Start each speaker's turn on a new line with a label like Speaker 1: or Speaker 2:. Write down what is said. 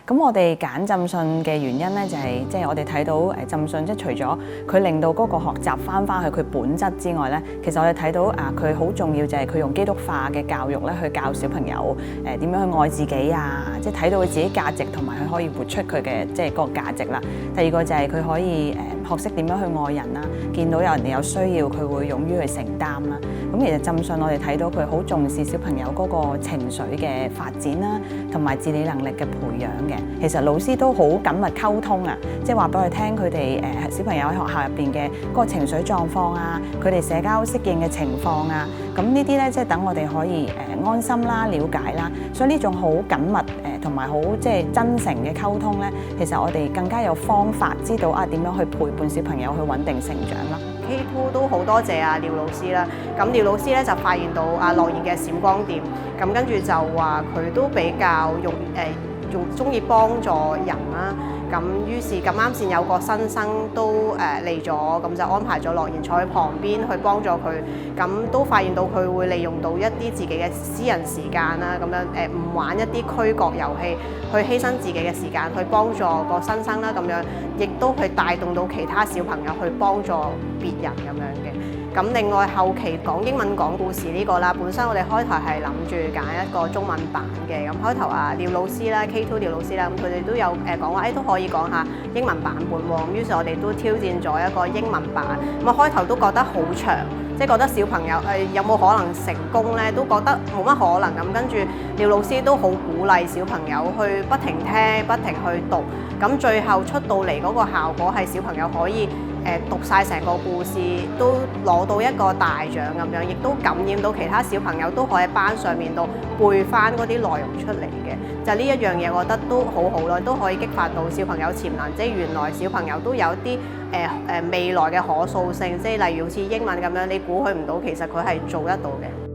Speaker 1: 咁我哋揀浸信嘅原因咧，就係即係我哋睇到浸信，即係除咗佢令到嗰個學習翻去佢本質之外咧，其實我哋睇到佢好重要就係佢用基督化嘅教育咧去教小朋友點樣去愛自己啊，即係睇到佢自己價值同埋佢可以活出佢嘅即係嗰個價值啦。第二個就係佢可以學識點樣去愛人啦，見到有人哋有需要，佢會勇於去承擔啦。咁其實浸信我哋睇到佢好重視小朋友嗰個情緒嘅發展啦，同埋自理能力嘅培養嘅。其實老師都好緊密溝通啊，即係話俾佢聽佢哋小朋友喺學校入邊嘅嗰個情緒狀況啊，佢哋社交適應嘅情況啊，咁呢啲咧即係等我哋可以安心啦、了解啦。所以呢種好緊密同埋好即係真誠嘅溝通咧，其實我哋更加有方法知道點樣去陪伴小朋友去穩定成長啦。
Speaker 2: K2 都好多謝廖老師啦，咁廖老師咧就發現到樂言嘅閃光點，咁跟住就話佢都比較中意幫助人啦，咁於是咁啱先有個新生都嚟咗，咁就安排咗樂言坐喺旁邊去幫助佢，咁都發現到佢會利用到一啲自己嘅私人時間啦，咁樣唔玩一啲區角遊戲，去犧牲自己嘅時間去幫助個新生啦，咁樣亦都去帶動到其他小朋友去幫助別人咁樣嘅。咁另外後期講英文講故事呢個啦，本身我哋開頭係諗住揀一個中文版嘅，咁開頭廖老師啦 K2 廖老師啦，咁佢哋都有講話都可以講下英文版本喎，咁於是我哋都挑戰咗一個英文版，咁開頭都覺得好長，即係覺得小朋友有冇可能成功呢？都覺得冇乜可能咁，跟住廖老師都好鼓勵小朋友去不停聽、不停去讀，咁最後出到嚟嗰個效果係小朋友可以讀晒成個故事，都攞到一個大獎咁樣，亦都感染到其他小朋友都可以喺班上面度背翻嗰啲內容出嚟嘅。就呢一樣嘢，我覺得都好好咯，都可以激發到小朋友潛能。即係原來小朋友都有啲未來嘅可塑性，即係例如好似英文咁樣，你估佢唔到，其實佢係做得到嘅。